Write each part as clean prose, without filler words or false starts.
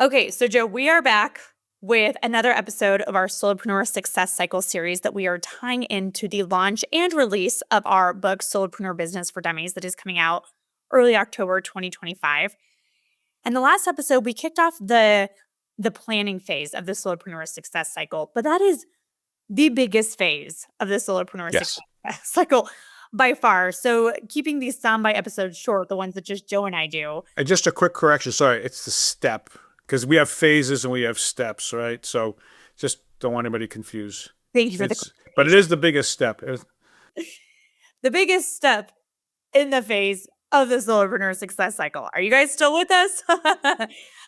Okay, so Joe, we are back with another episode of our Solopreneur Success Cycle series that we are tying into the launch and release of our book, Solopreneur Business for Dummies, that is coming out early October 2025. And the last episode, we kicked off the planning phase of the Solopreneur Success Cycle, but that is the biggest phase of the Solopreneur Yes. Success Cycle by far. So keeping these soundbite episodes short, the ones that just Joe and I do. And just a quick correction. Sorry, it's the step because we have phases and we have steps, right? So just don't want anybody confused. Thank you for But it is the biggest step. The biggest step in the phase of the Solopreneur Success Cycle. Are you guys still with us?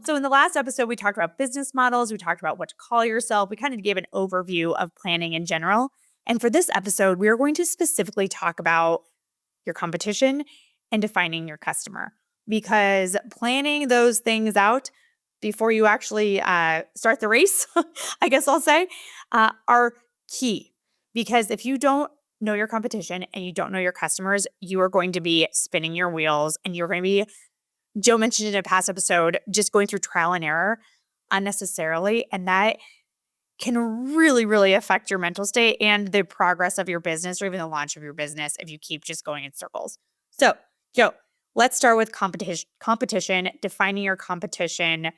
So in the last episode, we talked about business models. We talked about what to call yourself. We kind of gave an overview of planning in general. And for this episode, we are going to specifically talk about your competition and defining your customer, because planning those things out before you actually start the race, I guess I'll say, are key. Because if you don't know your competition and you don't know your customers, you are going to be spinning your wheels and you're going to be, Joe mentioned in a past episode, just going through trial and error unnecessarily. And that can really, really affect your mental state and the progress of your business or even the launch of your business if you keep just going in circles. So, Joe, let's start with competition, defining your competition.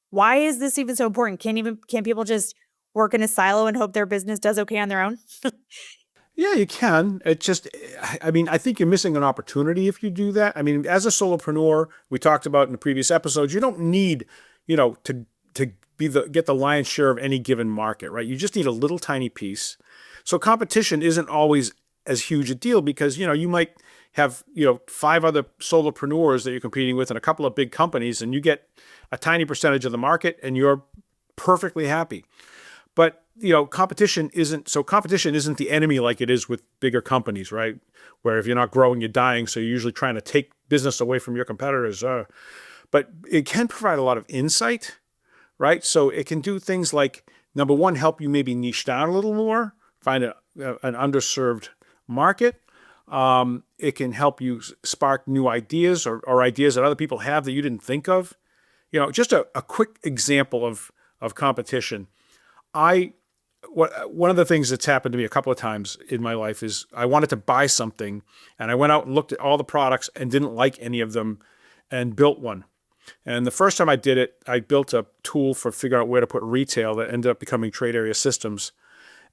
Why is this even so important? Can people just work in a silo and hope their business does okay on their own? Yeah, you can. I think you're missing an opportunity if you do that. I mean, as a solopreneur, we talked about in the previous episodes, you don't need, to get the lion's share of any given market, right? You just need a little tiny piece. So competition isn't always as huge a deal because, you might have, 5 other solopreneurs that you're competing with and a couple of big companies, and you get a tiny percentage of the market and you're perfectly happy. But, competition isn't the enemy like it is with bigger companies, right? Where if you're not growing, you're dying. So you're usually trying to take business away from your competitors. But it can provide a lot of insight, right? So it can do things like, number one, help you maybe niche down a little more, find an underserved market. It can help you spark new ideas or ideas that other people have that you didn't think of. Just a quick example of competition. One of the things that's happened to me a couple of times in my life is I wanted to buy something and I went out and looked at all the products and didn't like any of them and built one. And the first time I did it, I built a tool for figuring out where to put retail that ended up becoming Trade Area Systems.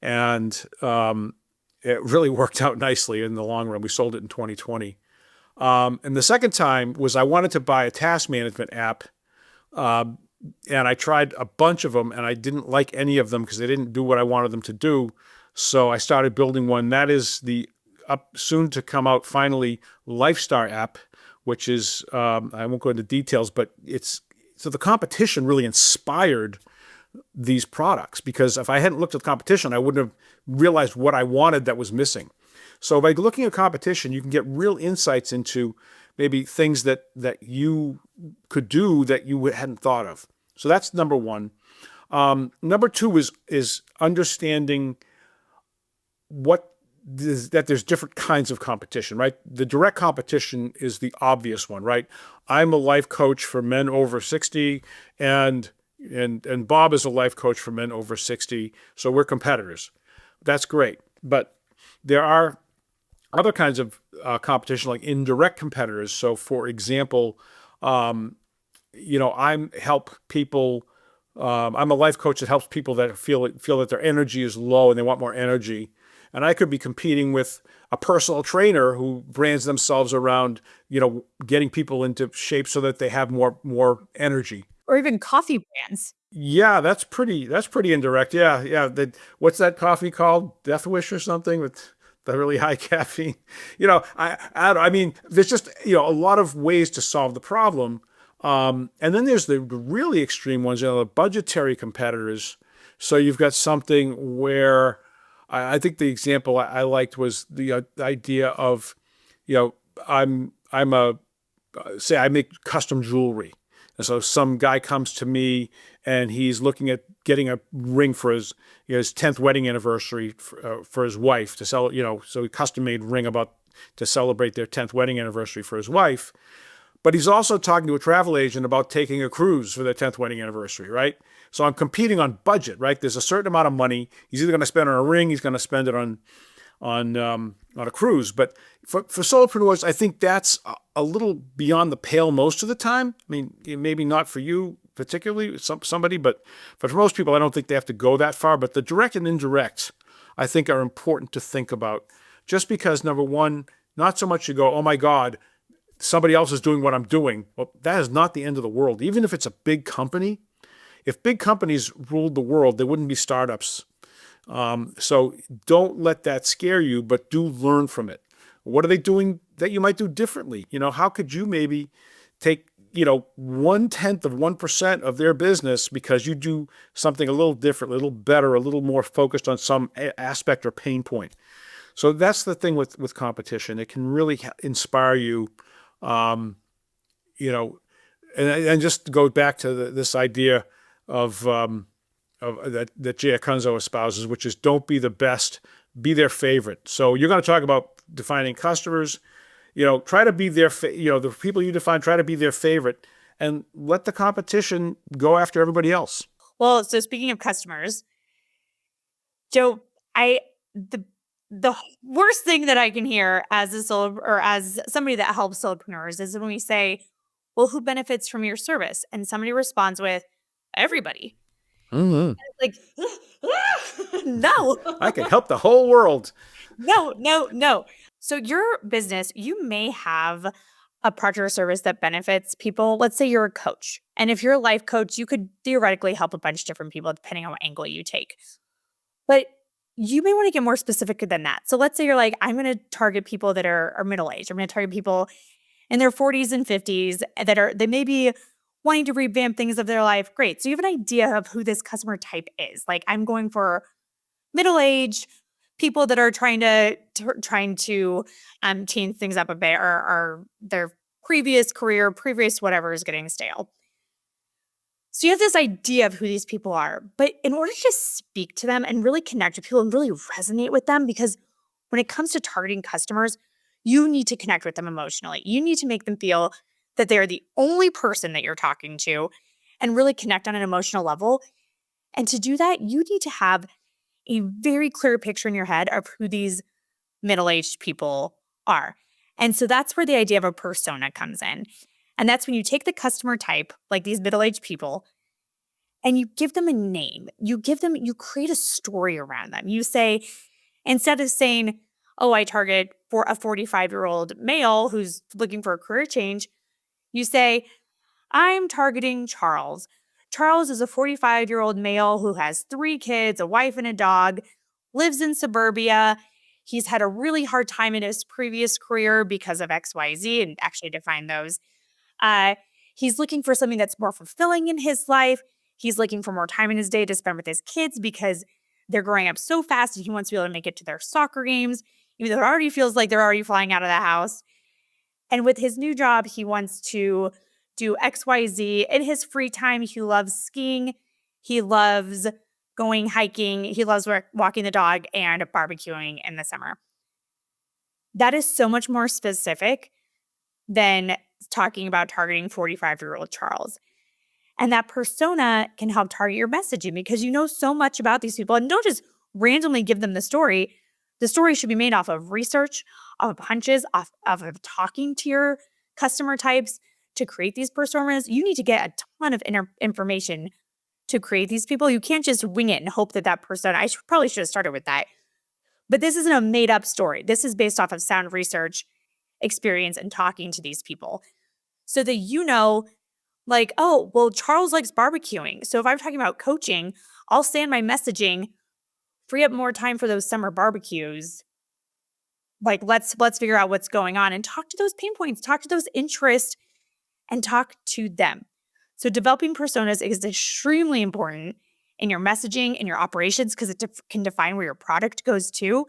And it really worked out nicely in the long run. We sold it in 2020. And the second time was I wanted to buy a task management app. And I tried a bunch of them and I didn't like any of them because they didn't do what I wanted them to do. So I started building one. That is the soon to come out finally Lifestar app, which is, I won't go into details, but so the competition really inspired these products, because if I hadn't looked at the competition, I wouldn't have realized what I wanted that was missing. So by looking at competition, you can get real insights into maybe things that you could do that you hadn't thought of. So that's number one. Number two is understanding that there's different kinds of competition, right? The direct competition is the obvious one, right? I'm a life coach for men over 60, and Bob is a life coach for men over 60, so we're competitors. That's great. But there are other kinds of competition, like indirect competitors. So, for example, I'm a life coach that helps people that feel that their energy is low and they want more energy. And I could be competing with a personal trainer who brands themselves around, getting people into shape so that they have more energy. Or even coffee brands. Yeah, that's pretty indirect. Yeah. What's that coffee called? Death Wish or something with the really high caffeine. I mean, there's just, a lot of ways to solve the problem. And then there's the really extreme ones, the budgetary competitors. So you've got something where I think the example I liked was the idea of, say I make custom jewelry. And so some guy comes to me and he's looking at getting a ring for his 10th wedding anniversary for his wife to sell, so a custom made ring to celebrate their 10th wedding anniversary for his wife. but he's also talking to a travel agent about taking a cruise for their 10th wedding anniversary, right? So I'm competing on budget, right? There's a certain amount of money he's either going to spend on a ring, he's going to spend it on a cruise. But for solopreneurs, I think that's a little beyond the pale most of the time. I mean, maybe not for you particularly, somebody, but for most people, I don't think they have to go that far. But the direct and indirect, I think, are important to think about. Just because, number one, not so much you go, oh my God, somebody else is doing what I'm doing. Well, that is not the end of the world. Even if it's a big company, if big companies ruled the world, there wouldn't be startups. So don't let that scare you, but do learn from it. What are they doing that you might do differently? How could you maybe take, 0.1% of their business because you do something a little different, a little better, a little more focused on some aspect or pain point. So that's the thing with competition. It can really inspire you, you know, and just to go back to this idea of that Jay Acunzo espouses, which is don't be the best, be their favorite. So you're going to talk about defining customers. Try to be the people you define, try to be their favorite, and let the competition go after everybody else. Well, so speaking of customers, Joe, the worst thing that I can hear as as somebody that helps solopreneurs is when we say, well, who benefits from your service? And somebody responds with, everybody. Mm-hmm. Like, no. I can help the whole world. No. So your business, you may have a product or service that benefits people. Let's say you're a coach. And if you're a life coach, you could theoretically help a bunch of different people depending on what angle you take. But you may want to get more specific than that. So let's say you're like, I'm going to target people that are middle-aged. I'm going to target people in their 40s and 50s they may be wanting to revamp things of their life. Great. So you have an idea of who this customer type is. Like, I'm going for middle-aged people that are trying to change things up a bit, or their previous career, previous whatever is getting stale. So you have this idea of who these people are, but in order to speak to them and really connect with people and really resonate with them, because when it comes to targeting customers, you need to connect with them emotionally. You need to make them feel that they are the only person that you're talking to and really connect on an emotional level. And to do that, you need to have a very clear picture in your head of who these middle-aged people are. And so that's where the idea of a persona comes in. And that's when you take the customer type, like these middle-aged people, and you give them a name. You create a story around them. You say, instead of saying, oh, I target for a 45-year-old male who's looking for a career change, you say, I'm targeting Charles. Charles is a 45-year-old male who has 3 kids, a wife and a dog, lives in suburbia. He's had a really hard time in his previous career because of XYZ, and actually define those. He's looking for something that's more fulfilling in his life. He's looking for more time in his day to spend with his kids because they're growing up so fast and he wants to be able to make it to their soccer games, even though it already feels like they're already flying out of the house. And with his new job, he wants to do XYZ. In his free time, he loves skiing. He loves going hiking. He loves walking the dog and barbecuing in the summer. That is so much more specific than talking about targeting 45-year-old Charles. And that persona can help target your messaging because you know so much about these people. And don't just randomly give them the story. The story should be made off of research, off of hunches, off of talking to your customer types to create these personas. You need to get a ton of information to create these people. You can't just wing it and hope that persona, probably should have started with that. But this isn't a made up story. This is based off of sound research, experience, and talking to these people. So that like, oh, well, Charles likes barbecuing. So if I'm talking about coaching, I'll say in my messaging, free up more time for those summer barbecues. Like, let's figure out what's going on and talk to those pain points, talk to those interests, and talk to them. So developing personas is extremely important in your messaging, in your operations, because it can define where your product goes to.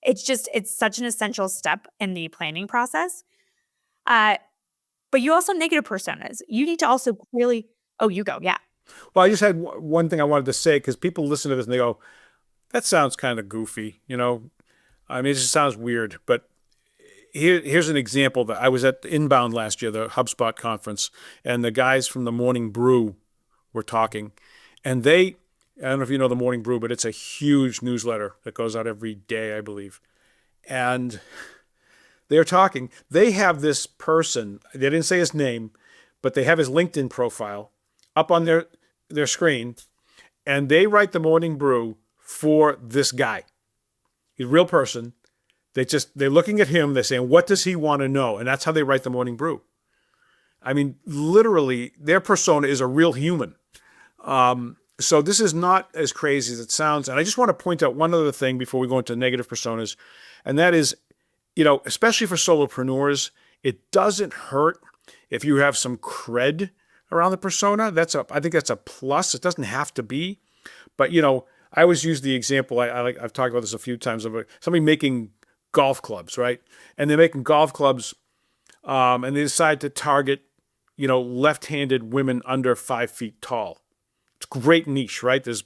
It's such an essential step in the planning process. But you also negative personas. You need to also really, oh, you go, yeah. Well, I just had one thing I wanted to say because people listen to this and they go, that sounds kind of goofy. I mean, it just sounds weird. But here's an example that I was at Inbound last year, the HubSpot conference, and the guys from the Morning Brew were talking, and I don't know if you know the Morning Brew, but it's a huge newsletter that goes out every day, I believe. And they're talking. They have this person, they didn't say his name, but they have his LinkedIn profile up on their screen, and they write the Morning Brew for this guy. He's a real person. They're looking at him, they're saying, what does he want to know? And that's how they write the Morning Brew. I mean, literally, their persona is a real human. So this is not as crazy as it sounds. And I just want to point out one other thing before we go into negative personas, and that is, especially for solopreneurs, it doesn't hurt if you have some cred around the persona. I think that's a plus. It doesn't have to be, but I always use the example. I've talked about this a few times of somebody making golf clubs, right? And they're making golf clubs, and they decide to target, left-handed women under 5 feet tall. It's a great niche, right? There's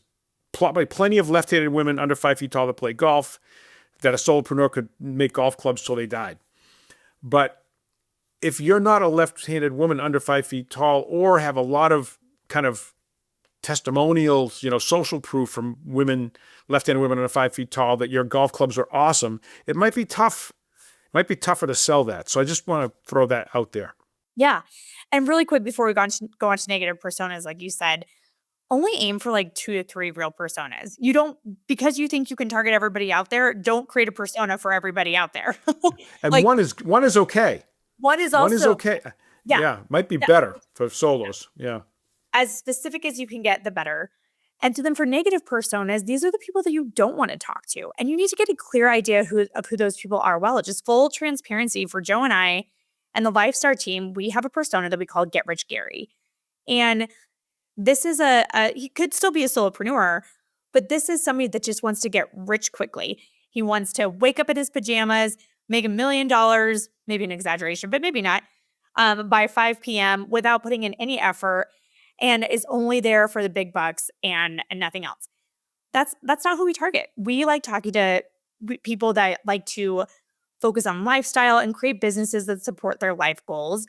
probably plenty of left-handed women under 5 feet tall that play golf, that a solopreneur could make golf clubs till they died. But if you're not a left-handed woman under 5 feet tall, or have a lot of kind of testimonials, social proof from women, left-handed women under 5 feet tall, that your golf clubs are awesome, it might be tough. It might be tougher to sell that. So I just want to throw that out there. Yeah. And really quick, before we go on to negative personas, like you said, only aim for like 2 to 3 real personas. You don't, because you think you can target everybody out there, don't create a persona for everybody out there. And like, one is okay. One is okay. Yeah. Might be better for solos. Yeah. As specific as you can get, the better. And so then for negative personas, these are the people that you don't want to talk to. And you need to get a clear idea of who those people are. Well, just full transparency for Joe and I and the Lifestar team, we have a persona that we call Get Rich Gary. And this is he could still be a solopreneur, but this is somebody that just wants to get rich quickly. He wants to wake up in his pajamas, make $1 million, maybe an exaggeration, but maybe not, by 5 p.m. without putting in any effort, and is only there for the big bucks and nothing else. That's not who we target. We like talking to people that like to focus on lifestyle and create businesses that support their life goals,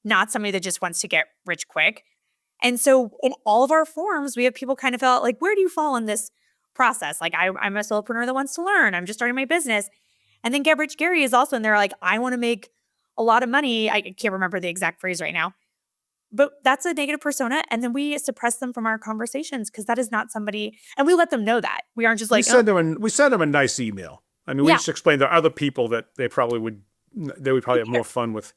not somebody that just wants to get rich quick. And so in all of our forums, we have people kind of fill out, like, where do you fall in this process? Like, I'm a solopreneur that wants to learn. I'm just starting my business. And then Get Rich Gary is also in there, like, I want to make a lot of money. I can't remember the exact phrase right now. But that's a negative persona. And then we suppress them from our conversations because that is not somebody, and we let them know that. We aren't just like, we send them a nice email. I mean, we just explain there are other people that they would probably have more fun with.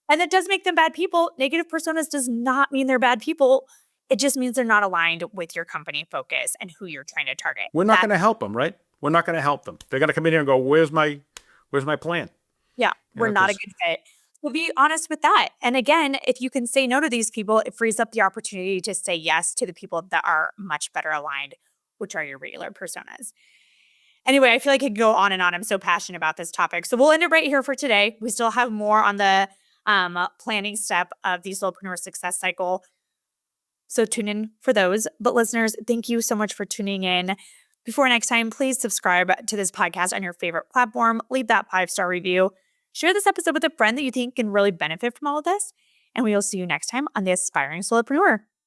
And that does make them bad people. Negative personas does not mean they're bad people. It just means they're not aligned with your company focus and who you're trying to target. We're not going to help them, right? We're not going to help them. They're going to come in here and go, where's my plan? Yeah, we're not a good fit. So be honest with that. And again, if you can say no to these people, it frees up the opportunity to say yes to the people that are much better aligned, which are your regular personas. Anyway, I feel like I could go on and on. I'm so passionate about this topic. So we'll end it right here for today. We still have more on the planning step of the Solopreneur Success Cycle. So tune in for those. But listeners, thank you so much for tuning in. Before next time, please subscribe to this podcast on your favorite platform. Leave that 5-star review. Share this episode with a friend that you think can really benefit from all of this. And we will see you next time on the Aspiring Solopreneur.